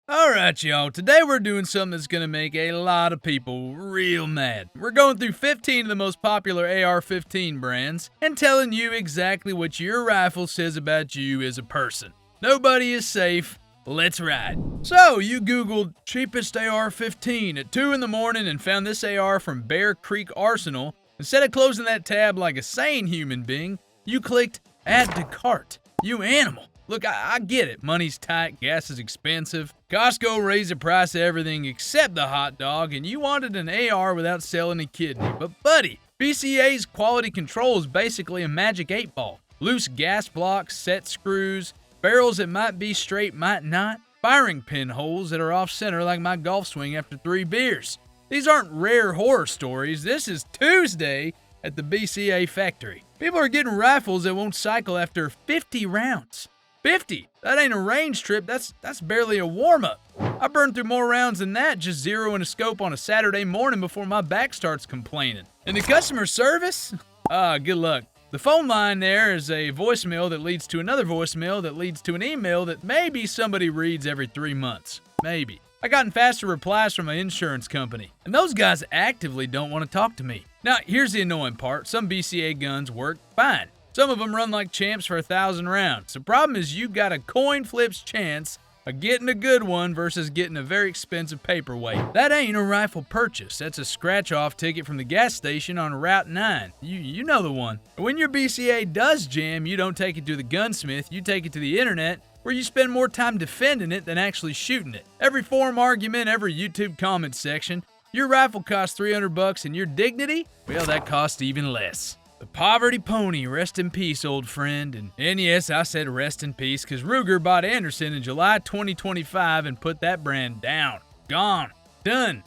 Alright y'all, today we're doing something that's gonna make a lot of people real mad. We're going through 15 of the most popular AR-15 brands and telling you exactly what your rifle says about you as a person. Nobody is safe, let's ride. So, you googled cheapest AR-15 at 2 in the morning and found this AR from Bear Creek Arsenal. Instead of closing that tab like a sane human being, you clicked add to cart. You animal. Look, I get it. Money's tight, gas is expensive. Costco raised the price of everything except the hot dog, and you wanted an AR without selling a kidney. But buddy, BCA's quality control is basically a magic 8-ball. Loose gas blocks, set screws, barrels that might be straight, might not, firing pin holes that are off-center like my golf swing after 3 beers. These aren't rare horror stories. This is Tuesday at the BCA factory. People are getting rifles that won't cycle after 50 rounds. 50! That ain't a range trip, that's barely a warm-up. I burned through more rounds than that just zeroing a scope on a Saturday morning before my back starts complaining. And the customer service? Good luck. The phone line there is a voicemail that leads to another voicemail that leads to an email that maybe somebody reads every 3 months. Maybe. I gotten faster replies from my insurance company, and those guys actively don't want to talk to me. Now, here's the annoying part. Some BCA guns work fine. Some of them run like champs for 1,000 rounds. The problem is you got a coin flip's chance of getting a good one versus getting a very expensive paperweight. That ain't a rifle purchase. That's a scratch-off ticket from the gas station on Route 9. You know the one. When your BCA does jam, you don't take it to the gunsmith, you take it to the internet, where you spend more time defending it than actually shooting it. Every forum argument, every YouTube comment section, your rifle costs $300 and your dignity, well, that costs even less. The Poverty Pony, rest in peace, old friend. And yes, I said rest in peace because Ruger bought Anderson in July 2025 and put that brand down. Gone. Done.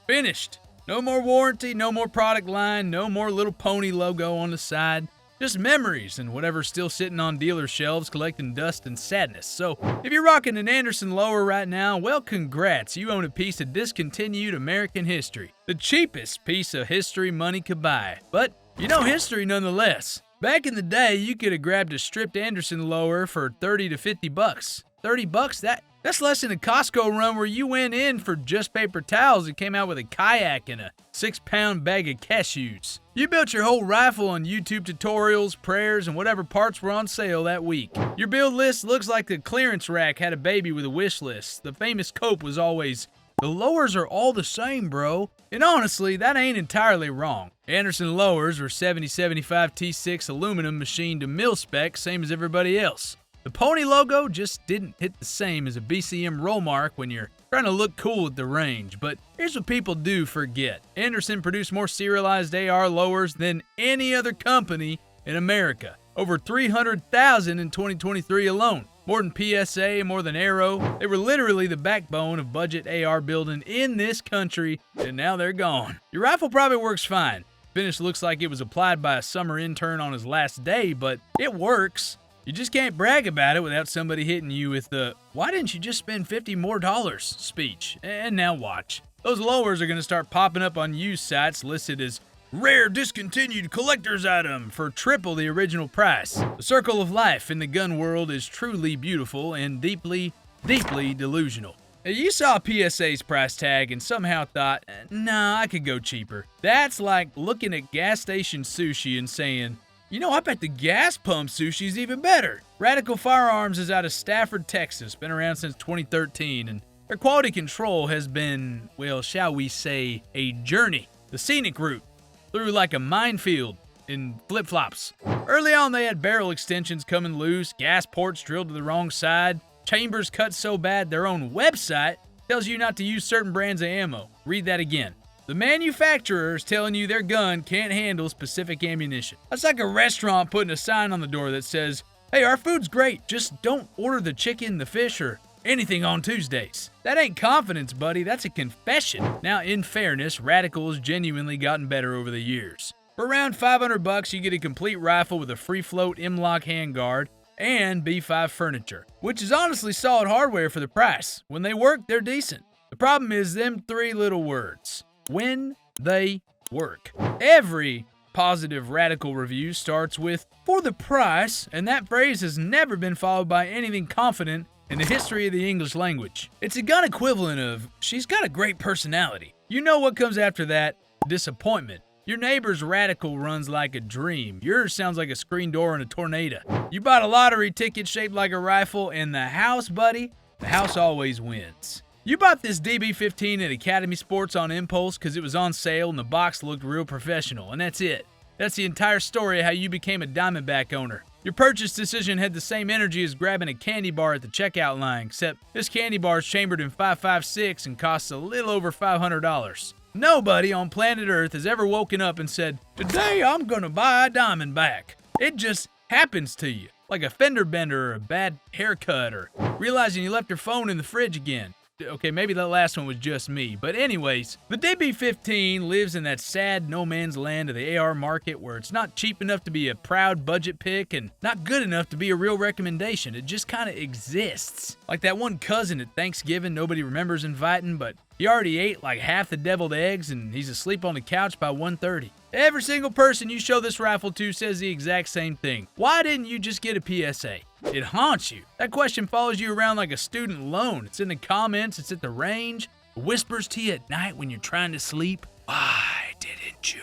Finished. No more warranty, no more product line, no more little pony logo on the side. Just memories and whatever's still sitting on dealer shelves collecting dust and sadness. So, if you're rocking an Anderson lower right now, well, congrats. You own a piece of discontinued American history. The cheapest piece of history money could buy. But you know history nonetheless. Back in the day, you could have grabbed a stripped Anderson lower for $30 to $50. $30? That's less than a Costco run where you went in for just paper towels and came out with a kayak and a 6-pound bag of cashews. You built your whole rifle on YouTube tutorials, prayers, and whatever parts were on sale that week. Your build list looks like the clearance rack had a baby with a wish list. The famous cope was always, "The lowers are all the same, bro." And honestly, that ain't entirely wrong. Anderson lowers were 7075 T6 aluminum machined to mil spec, same as everybody else. The pony logo just didn't hit the same as a BCM roll mark when you're trying to look cool at the range. But here's what people do forget. Anderson produced more serialized AR lowers than any other company in America. Over 300,000 in 2023 alone. More than PSA, more than Arrow. They were literally the backbone of budget AR building in this country, and now they're gone. Your rifle probably works fine. Finish looks like it was applied by a summer intern on his last day, but it works. You just can't brag about it without somebody hitting you with the, "Why didn't you just spend $50 more speech?" And now watch. Those lowers are going to start popping up on used sites listed as rare discontinued collector's item for triple the original price. The circle of life in the gun world is truly beautiful and deeply, deeply delusional. You saw PSA's price tag and somehow thought, nah, I could go cheaper. That's like looking at gas station sushi and saying, you know, I bet the gas pump sushi's even better. Radical Firearms is out of Stafford, Texas, been around since 2013, and their quality control has been, well, shall we say, a journey. The scenic route, through like a minefield in flip-flops. Early on, they had barrel extensions coming loose, gas ports drilled to the wrong side, chambers cut so bad their own website tells you not to use certain brands of ammo. Read that again. The manufacturer is telling you their gun can't handle specific ammunition. That's like a restaurant putting a sign on the door that says, "Hey, our food's great, just don't order the chicken, the fish, or anything on Tuesdays." That ain't confidence, buddy, that's a confession. Now, in fairness, Radical has genuinely gotten better over the years. For around $500, you get a complete rifle with a free-float M-LOK handguard and B5 furniture, which is honestly solid hardware for the price. When they work, they're decent. The problem is them 3 little words. When they work. Every positive Radical review starts with, "for the price," and that phrase has never been followed by anything confident in the history of the English language. It's a gun equivalent of, she's got a great personality. You know what comes after that? Disappointment. Your neighbor's radical runs like a dream. Yours sounds like a screen door in a tornado. You bought a lottery ticket shaped like a rifle, and the house, buddy, the house always wins. You bought this DB-15 at Academy Sports on impulse because it was on sale and the box looked real professional, and that's it. That's the entire story of how you became a Diamondback owner. Your purchase decision had the same energy as grabbing a candy bar at the checkout line, except this candy bar is chambered in 5.56 and costs a little over $500. Nobody on planet Earth has ever woken up and said, "Today I'm gonna buy a Diamondback." It just happens to you, like a fender bender or a bad haircut or realizing you left your phone in the fridge again. Okay, maybe that last one was just me. But anyways, the DB-15 lives in that sad no man's land of the AR market where it's not cheap enough to be a proud budget pick and not good enough to be a real recommendation. It just kind of exists. Like that one cousin at Thanksgiving nobody remembers inviting, but he already ate like half the deviled eggs and he's asleep on the couch by 1:30. Every single person you show this rifle to says the exact same thing. Why didn't you just get a PSA? It haunts you. That question follows you around like a student loan. It's in the comments, it's at the range. It whispers to you at night when you're trying to sleep. Why didn't you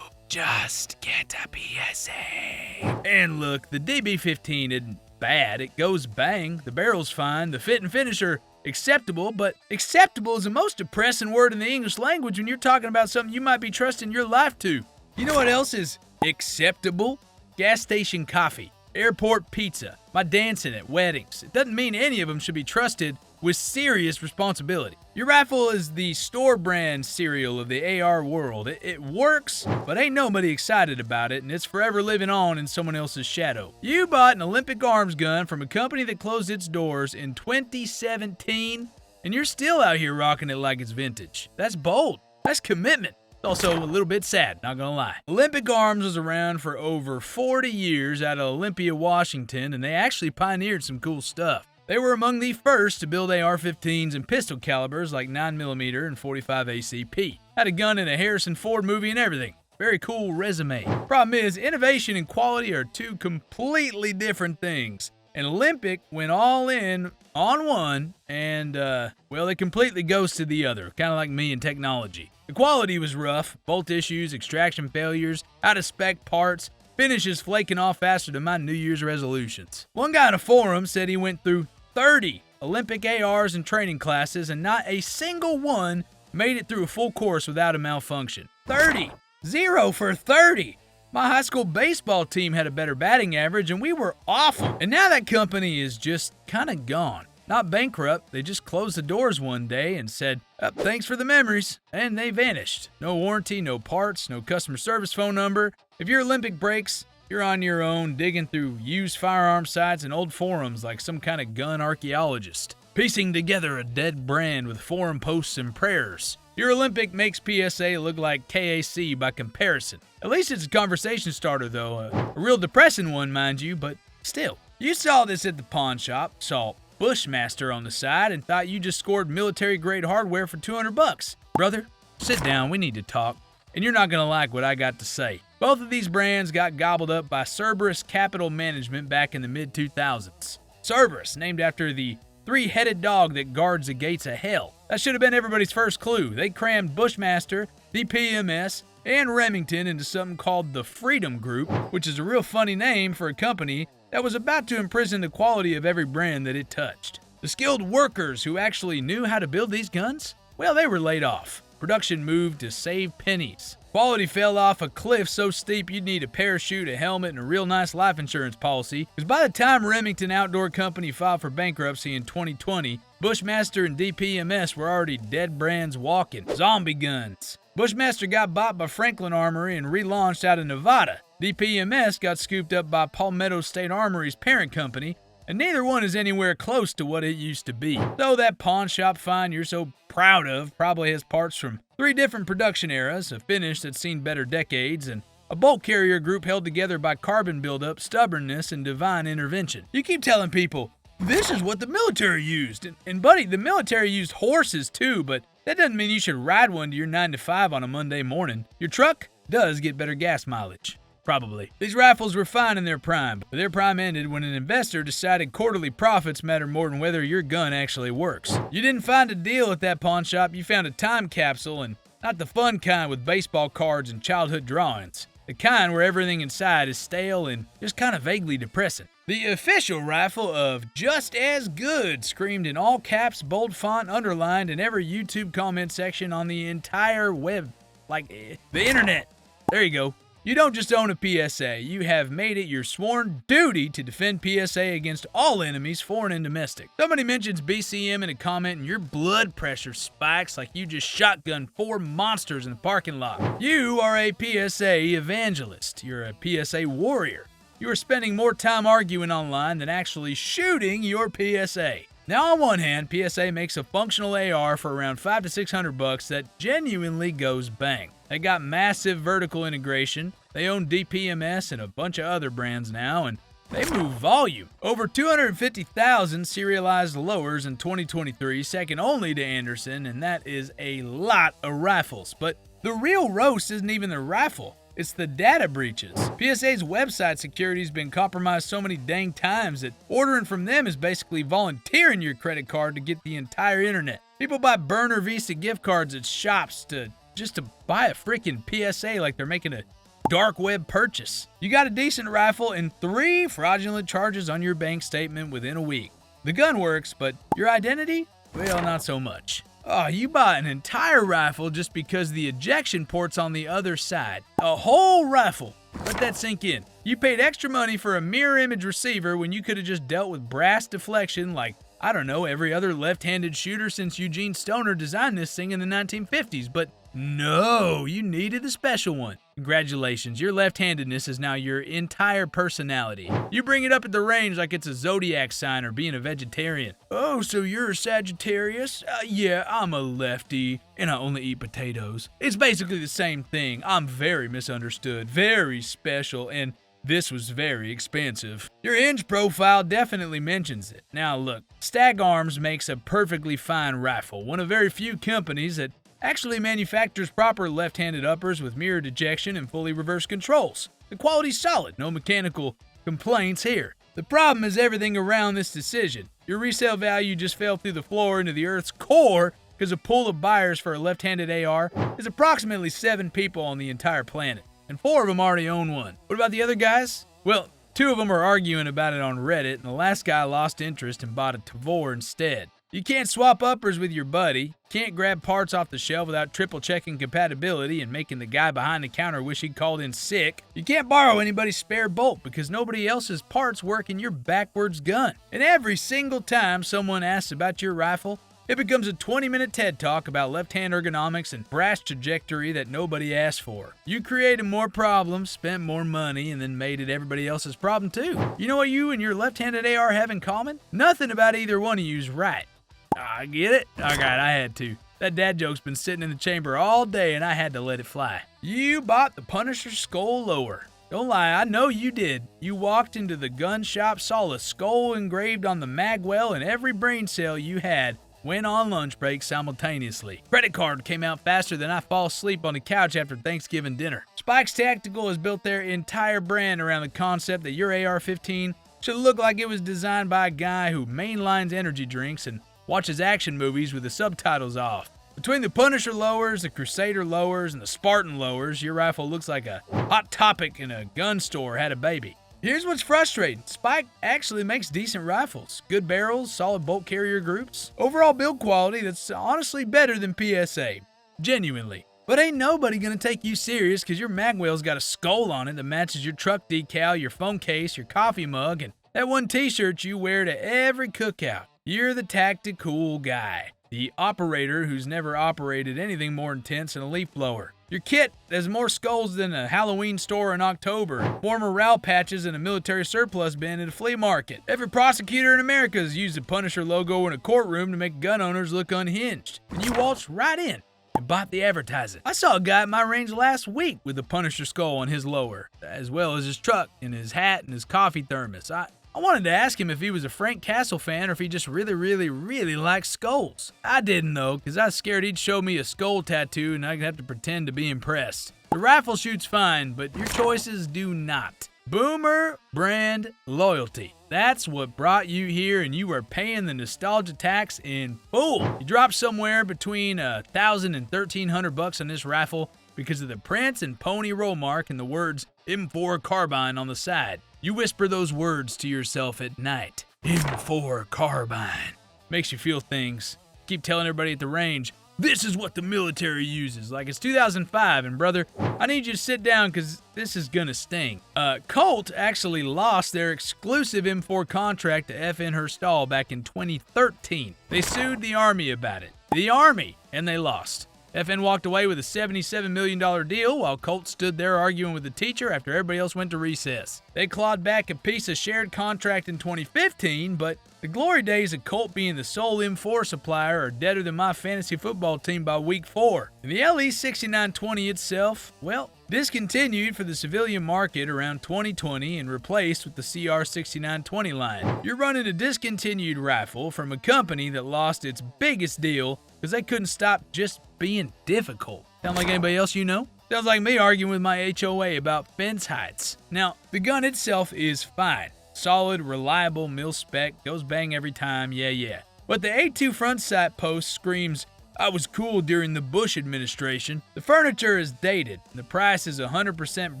just get a PSA? And look, the DB-15 isn't bad. It goes bang. The barrel's fine. The fit and finish are acceptable, but acceptable is the most depressing word in the English language when you're talking about something you might be trusting your life to. You know what else is acceptable? Gas station coffee, airport pizza, my dancing at weddings. It doesn't mean any of them should be trusted with serious responsibility. Your rifle is the store brand cereal of the AR world. It works, but ain't nobody excited about it, and it's forever living on in someone else's shadow. You bought an Olympic arms gun from a company that closed its doors in 2017, and you're still out here rocking it like it's vintage. That's bold. That's commitment. Also a little bit sad, not gonna lie. Olympic Arms was around for over 40 years out of Olympia, Washington, and they actually pioneered some cool stuff. They were among the first to build AR-15s and pistol calibers like 9mm and 45 ACP. Had a gun in a Harrison Ford movie and everything. Very cool resume. Problem is, innovation and quality are two completely different things. And Olympic went all in on one and, well, they completely ghosted the other, kind of like me in technology. The quality was rough, bolt issues, extraction failures, out-of-spec parts, finishes flaking off faster than my New Year's resolutions. One guy in a forum said he went through 30 Olympic ARs and training classes and not a single one made it through a full course without a malfunction. 30! 0 for 30! My high school baseball team had a better batting average and we were awful. And now that company is just kind of gone. Not bankrupt, they just closed the doors one day and said, "Thanks for the memories," and they vanished. No warranty, no parts, no customer service phone number. If your Olympic breaks, you're on your own digging through used firearm sites and old forums like some kind of gun archaeologist, piecing together a dead brand with forum posts and prayers. Your Olympic makes PSA look like KAC by comparison. At least it's a conversation starter though, a real depressing one mind you, but still. You saw this at the pawn shop, saw Bushmaster on the side and thought you just scored military-grade hardware for $200. Brother, sit down, we need to talk. And you're not gonna like what I got to say. Both of these brands got gobbled up by Cerberus Capital Management back in the mid-2000s. Cerberus, named after the three-headed dog that guards the gates of hell. That should have been everybody's first clue. They crammed Bushmaster, DPMS, and Remington into something called the Freedom Group, which is a real funny name for a company that was about to imprison the quality of every brand that it touched. The skilled workers who actually knew how to build these guns, well, they were laid off. Production moved to save pennies. Quality fell off a cliff so steep you'd need a parachute, a helmet, and a real nice life insurance policy, because by the time Remington Outdoor Company filed for bankruptcy in 2020, Bushmaster and DPMS were already dead brands walking. Zombie guns. Bushmaster got bought by Franklin Armory and relaunched out of Nevada. DPMS got scooped up by Palmetto State Armory's parent company, and neither one is anywhere close to what it used to be. Though that pawn shop find you're so proud of probably has parts from 3 different production eras, a finish that's seen better decades, and a bolt carrier group held together by carbon buildup, stubbornness, and divine intervention. You keep telling people, this is what the military used. And buddy, the military used horses too, but that doesn't mean you should ride one to your 9 to 5 on a Monday morning. Your truck does get better gas mileage. Probably. These rifles were fine in their prime, but their prime ended when an investor decided quarterly profits matter more than whether your gun actually works. You didn't find a deal at that pawn shop, you found a time capsule, and not the fun kind with baseball cards and childhood drawings. The kind where everything inside is stale and just kind of vaguely depressing. The official rifle of just as good screamed in all caps, bold font, underlined in every YouTube comment section on the entire web, like the internet. There you go. You don't just own a PSA, you have made it your sworn duty to defend PSA against all enemies, foreign and domestic. Somebody mentions BCM in a comment and your blood pressure spikes like you just shotgunned 4 monsters in the parking lot. You are a PSA evangelist. You're a PSA warrior. You are spending more time arguing online than actually shooting your PSA. Now on one hand, PSA makes a functional AR for around $500 to $600 that genuinely goes bang. They got massive vertical integration, they own DPMS and a bunch of other brands now, and they move volume. Over 250,000 serialized lowers in 2023, second only to Anderson, and that is a lot of rifles. But the real roast isn't even the rifle. It's the data breaches. PSA's website security's been compromised so many dang times that ordering from them is basically volunteering your credit card to get the entire internet. People buy burner Visa gift cards at shops just to buy a freaking PSA like they're making a dark web purchase. You got a decent rifle and 3 fraudulent charges on your bank statement within a week. The gun works, but your identity? Well, not so much. Oh, you bought an entire rifle just because the ejection port's on the other side. A whole rifle. Let that sink in. You paid extra money for a mirror image receiver when you could have just dealt with brass deflection like, I don't know, every other left-handed shooter since Eugene Stoner designed this thing in the 1950s, but no, you needed a special one. Congratulations, your left-handedness is now your entire personality. You bring it up at the range like it's a zodiac sign or being a vegetarian. Oh, so you're a Sagittarius? Yeah, I'm a lefty, and I only eat potatoes. It's basically the same thing. I'm very misunderstood, very special, and this was very expensive. Your hinge profile definitely mentions it. Now look, Stag Arms makes a perfectly fine rifle, one of very few companies that actually manufactures proper left-handed uppers with mirrored ejection and fully reverse controls. The quality's solid, no mechanical complaints here. The problem is everything around this decision. Your resale value just fell through the floor into the Earth's core because a pool of buyers for a left-handed AR is approximately 7 people on the entire planet, and 4 of them already own one. What about the other guys? Well, 2 of them are arguing about it on Reddit, and the last guy lost interest and bought a Tavor instead. You can't swap uppers with your buddy, can't grab parts off the shelf without triple checking compatibility and making the guy behind the counter wish he'd called in sick. You can't borrow anybody's spare bolt because nobody else's parts work in your backwards gun. And every single time someone asks about your rifle, it becomes a 20-minute TED Talk about left-hand ergonomics and brass trajectory that nobody asked for. You created more problems, spent more money, and then made it everybody else's problem too. You know what you and your left-handed AR have in common? Nothing about either one of you's right. I get it? Alright, I had to. That dad joke's been sitting in the chamber all day and I had to let it fly. You bought the Punisher skull lower. Don't lie, I know you did. You walked into the gun shop, saw a skull engraved on the magwell, and every brain cell you had went on lunch break simultaneously. Credit card came out faster than I fall asleep on the couch after Thanksgiving dinner. Spikes Tactical has built their entire brand around the concept that your AR-15 should look like it was designed by a guy who mainlines energy drinks and watches action movies with the subtitles off. Between the Punisher lowers, the Crusader lowers, and the Spartan lowers, your rifle looks like a Hot Topic in a gun store had a baby. Here's what's frustrating. Spike actually makes decent rifles. Good barrels, solid bolt carrier groups. Overall build quality that's honestly better than PSA. Genuinely. But ain't nobody gonna take you serious because your magwell's got a skull on it that matches your truck decal, your phone case, your coffee mug, and that one t-shirt you wear to every cookout. You're the tactical guy. The operator who's never operated anything more intense than a leaf blower. Your kit has more skulls than a Halloween store in October. More morale patches in a military surplus bin at a flea market. Every prosecutor in America has used the Punisher logo in a courtroom to make gun owners look unhinged. And you waltzed right in and bought the advertising. I saw a guy at my range last week with the Punisher skull on his lower, as well as his truck and his hat and his coffee thermos. I wanted to ask him if he was a Frank Castle fan or if he just really likes skulls. I didn't though, because I was scared he'd show me a skull tattoo and I'd have to pretend to be impressed. The rifle shoots fine, but your choices do not. Boomer brand loyalty. That's what brought you here, and you are paying the nostalgia tax in full. You drop somewhere between $1,000 and $1,300 on this rifle because of the Prince and Pony roll mark and the words M4 carbine on the side. You whisper those words to yourself at night. M4 carbine. Makes you feel things. Keep telling everybody at the range, this is what the military uses. Like it's 2005, and brother, I need you to sit down because this is gonna sting. Colt actually lost their exclusive M4 contract to FN Herstal back in 2013. They sued the Army about it. The Army, and they lost. FN walked away with a $77 million deal while Colt stood there arguing with the teacher after everybody else went to recess. They clawed back a piece of shared contract in 2015, but the glory days of Colt being the sole M4 supplier are deader than my fantasy football team by week 4. And the LE6920 itself, well, discontinued for the civilian market around 2020 and replaced with the CR6920 line. You're running a discontinued rifle from a company that lost its biggest deal because they couldn't stop just being difficult. Sound like anybody else you know? Sounds like me arguing with my HOA about fence heights. Now, the gun itself is fine. Solid, reliable, mil-spec, goes bang every time, yeah. But the A2 front sight post screams, I was cool during the Bush administration. The furniture is dated, and the price is 100%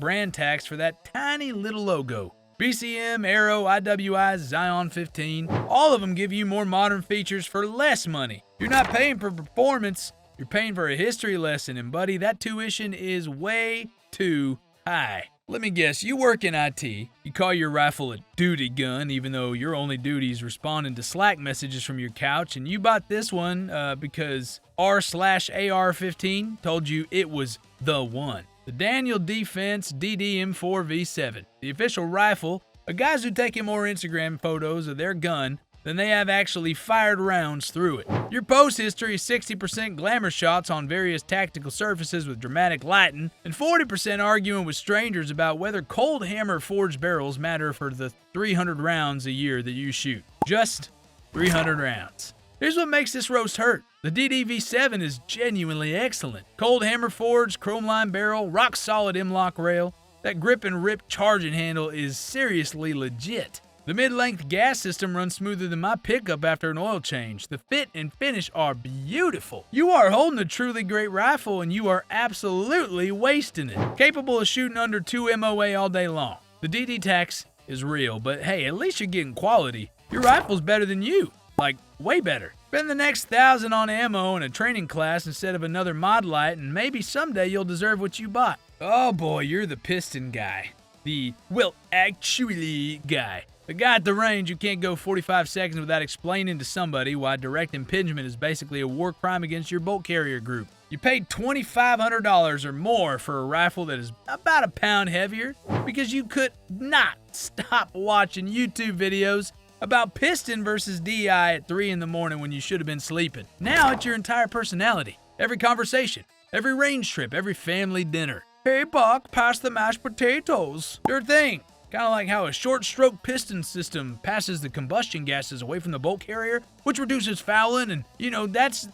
brand tax for that tiny little logo. BCM, Aero, IWI, Zion 15, all of them give you more modern features for less money. You're not paying for performance, you're paying for a history lesson, and buddy, that tuition is way too high. Let me guess, you work in IT, you call your rifle a duty gun, even though your only duty is responding to Slack messages from your couch, and you bought this one because r/AR-15 told you it was the one. The Daniel Defense DD-M4V7, the official rifle of guys who take in more Instagram photos of their gun than they have actually fired rounds through it. Your post history is 60% glamour shots on various tactical surfaces with dramatic lighting, and 40% arguing with strangers about whether cold hammer forged barrels matter for the 300 rounds a year that you shoot. Just 300 rounds. Here's what makes this roast hurt. The DDV7 is genuinely excellent. Cold hammer forged, chrome line barrel, rock solid M-lock rail. That grip and rip charging handle is seriously legit. The mid-length gas system runs smoother than my pickup after an oil change. The fit and finish are beautiful. You are holding a truly great rifle and you are absolutely wasting it. Capable of shooting under 2 MOA all day long. The DD tax is real, but hey, at least you're getting quality. Your rifle's better than you. Like, way better. Spend the next 1,000 on ammo in a training class instead of another mod light, and maybe someday you'll deserve what you bought. Oh boy, you're the piston guy. The, well, actually guy. The guy at the range who can't go 45 seconds without explaining to somebody why direct impingement is basically a war crime against your bolt carrier group. You paid $2,500 or more for a rifle that is about a pound heavier because you could not stop watching YouTube videos about piston versus DI at 3 in the morning when you should have been sleeping. Now it's your entire personality. Every conversation, every range trip, every family dinner. Hey Buck, pass the mashed potatoes. Your thing. Kind of like how a short stroke piston system passes the combustion gases away from the bolt carrier, which reduces fouling, and you know, that's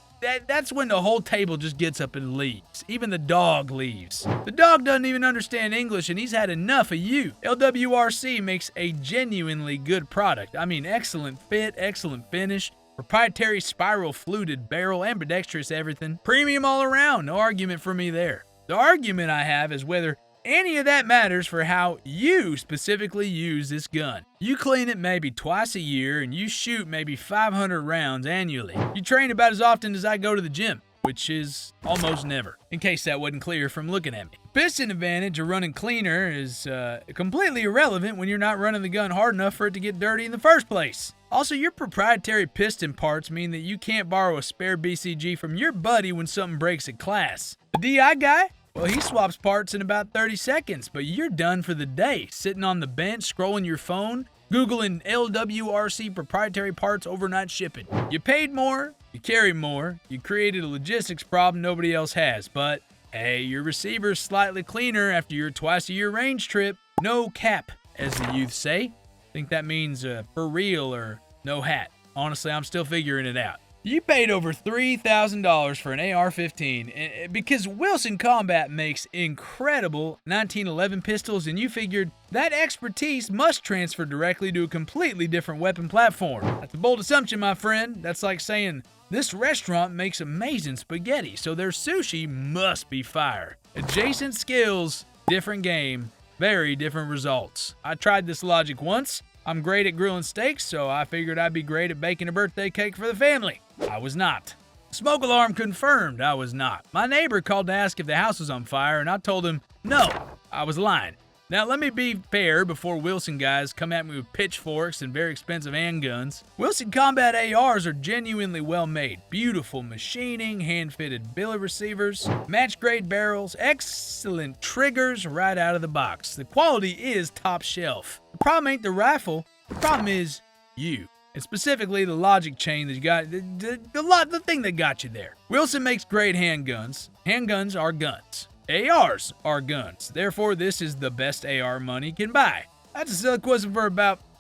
when the whole table just gets up and leaves. Even the dog leaves. The dog doesn't even understand English and he's had enough of you. LWRC makes a genuinely good product. I mean, excellent fit, excellent finish, proprietary spiral fluted barrel, ambidextrous everything. Premium all around, no argument for me there. The argument I have is whether any of that matters for how you specifically use this gun. You clean it maybe twice a year and you shoot maybe 500 rounds annually. You train about as often as I go to the gym, which is almost never, in case that wasn't clear from looking at me. Piston advantage of running cleaner is completely irrelevant when you're not running the gun hard enough for it to get dirty in the first place. Also, your proprietary piston parts mean that you can't borrow a spare BCG from your buddy when something breaks at class. The DI guy? Well, he swaps parts in about 30 seconds, but you're done for the day, sitting on the bench, scrolling your phone, Googling LWRC proprietary parts overnight shipping. You paid more, you carry more, you created a logistics problem nobody else has, but hey, your receiver's slightly cleaner after your twice-a-year range trip. No cap, as the youth say. I think that means for real or no hat. Honestly, I'm still figuring it out. You paid over $3,000 for an AR-15 because Wilson Combat makes incredible 1911 pistols, and you figured that expertise must transfer directly to a completely different weapon platform. That's a bold assumption, my friend. That's like saying this restaurant makes amazing spaghetti, so their sushi must be fire. Adjacent skills, different game, very different results. I tried this logic once. I'm great at grilling steaks, so I figured I'd be great at baking a birthday cake for the family. I was not. Smoke alarm confirmed I was not. My neighbor called to ask if the house was on fire, and I told him no, I was lying. Now, let me be fair before Wilson guys come at me with pitchforks and very expensive handguns. Wilson Combat ARs are genuinely well made. Beautiful machining, hand-fitted billet receivers, match-grade barrels, excellent triggers right out of the box. The quality is top shelf. The problem ain't the rifle, the problem is you. And specifically the logic chain that you got, the thing that got you there. Wilson makes great handguns. Handguns are guns. ARs are guns. Therefore, this is the best AR money can buy. That's a siliquism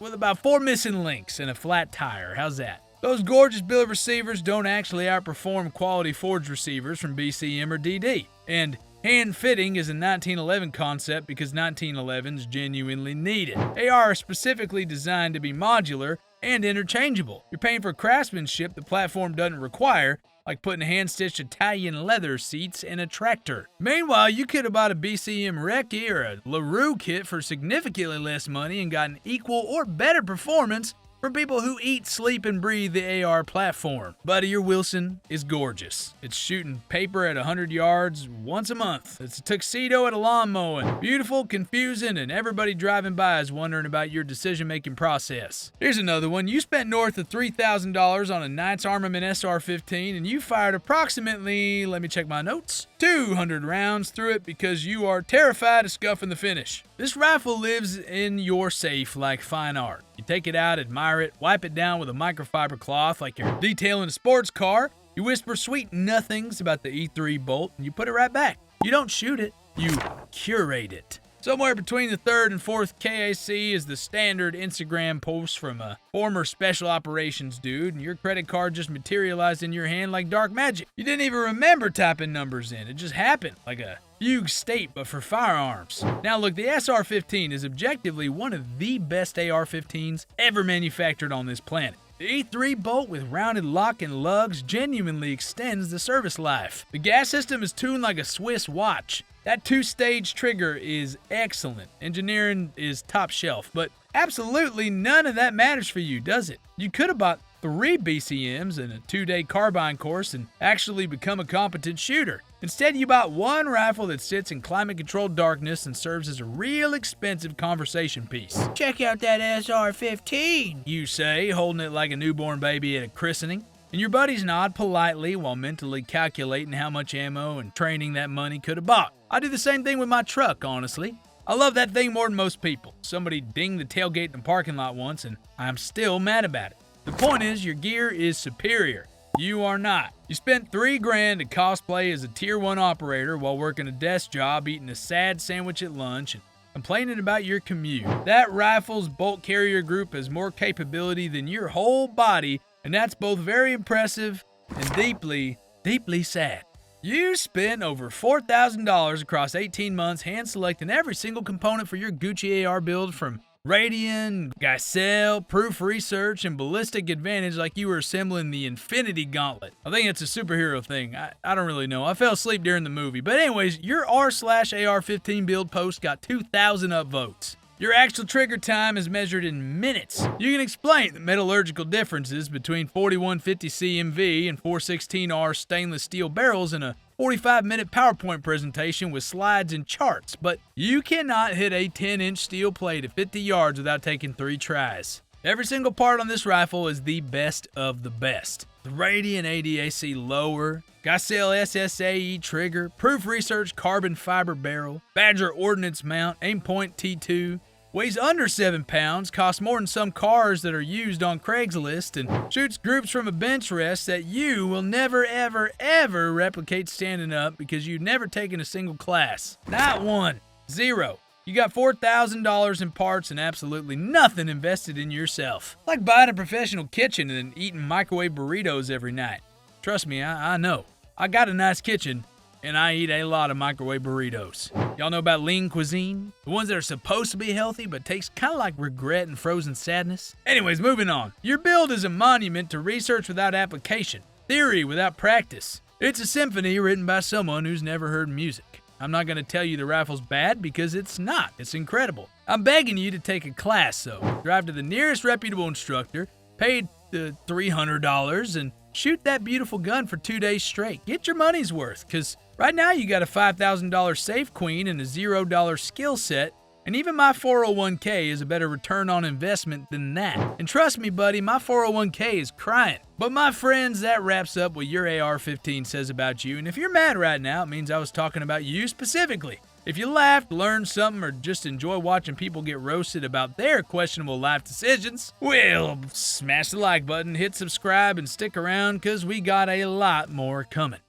with about 4 missing links and a flat tire. How's that? Those gorgeous billet receivers don't actually outperform quality forged receivers from BCM or DD. And hand fitting is a 1911 concept because 1911s genuinely need it. AR are specifically designed to be modular and interchangeable. You're paying for craftsmanship the platform doesn't require, like putting hand-stitched Italian leather seats in a tractor. Meanwhile, you could have bought a BCM Recce or a LaRue kit for significantly less money and gotten equal or better performance from people who eat, sleep, and breathe the AR platform. Buddy, your Wilson is gorgeous. It's shooting paper at 100 yards once a month. It's a tuxedo at a lawn mowing. Beautiful, confusing, and everybody driving by is wondering about your decision-making process. Here's another one. You spent north of $3,000 on a Knight's Armament SR-15, and you fired approximately, let me check my notes, 200 rounds through it because you are terrified of scuffing the finish. This rifle lives in your safe like fine art. You take it out, admire it, wipe it down with a microfiber cloth like you're detailing a sports car. You whisper sweet nothings about the E3 bolt, and you put it right back. You don't shoot it, you curate it. Somewhere between the 3rd and 4th KAC is the standard Instagram post from a former special operations dude, and your credit card just materialized in your hand like dark magic. You didn't even remember typing numbers in. It just happened, like a fugue state, but for firearms. Now look, the SR-15 is objectively one of the best AR-15s ever manufactured on this planet. The E3 bolt with rounded lock and lugs genuinely extends the service life. The gas system is tuned like a Swiss watch. That 2-stage trigger is excellent. Engineering is top shelf, but absolutely none of that matters for you, does it? You could have bought 3 BCMs and a 2-day carbine course and actually become a competent shooter. Instead, you bought one rifle that sits in climate-controlled darkness and serves as a real expensive conversation piece. Check out that SR-15, you say, holding it like a newborn baby at a christening. And your buddies nod politely while mentally calculating how much ammo and training that money could have bought. I do the same thing with my truck, honestly. I love that thing more than most people. Somebody dinged the tailgate in the parking lot once, and I'm still mad about it. The point is, your gear is superior. You are not. You spent $3,000 to cosplay as a Tier 1 operator while working a desk job, eating a sad sandwich at lunch, and complaining about your commute. That rifle's bolt carrier group has more capability than your whole body, and that's both very impressive and deeply, deeply sad. You spent over $4,000 across 18 months hand-selecting every single component for your Gucci AR build, from Radian, Geisel, Proof Research, and Ballistic Advantage, like you were assembling the Infinity Gauntlet. I think it's a superhero thing. I don't really know. I fell asleep during the movie. But anyways, your r/AR-15 build post got 2,000 upvotes. Your actual trigger time is measured in minutes. You can explain the metallurgical differences between 4150 CMV and 416R stainless steel barrels in a 45-minute PowerPoint presentation with slides and charts, but you cannot hit a 10-inch steel plate at 50 yards without taking 3 tries. Every single part on this rifle is the best of the best. The Radian ADAC lower, Geisel SSAE trigger, Proof Research carbon fiber barrel, Badger ordnance mount, Aimpoint T2, weighs under 7 pounds, costs more than some cars that are used on Craigslist, and shoots groups from a bench rest that you will never, ever, ever replicate standing up because you've never taken a single class. Not one. 0. You got $4,000 in parts and absolutely nothing invested in yourself. Like buying a professional kitchen and eating microwave burritos every night. Trust me, I know. I got a nice kitchen, and I eat a lot of microwave burritos. Y'all know about lean cuisine? The ones that are supposed to be healthy but taste kind of like regret and frozen sadness? Anyways, moving on. Your build is a monument to research without application, theory without practice. It's a symphony written by someone who's never heard music. I'm not going to tell you the rifle's bad because it's not. It's incredible. I'm begging you to take a class, though. Drive to the nearest reputable instructor, pay the $300, and shoot that beautiful gun for 2 days straight. Get your money's worth, because right now you got a $5,000 Safe Queen and a $0 skill set, and even my 401k is a better return on investment than that. And trust me, buddy, my 401k is crying. But my friends, that wraps up what your AR-15 says about you, and if you're mad right now, it means I was talking about you specifically. If you laughed, learned something, or just enjoy watching people get roasted about their questionable life decisions, well, smash the like button, hit subscribe, and stick around, because we got a lot more coming.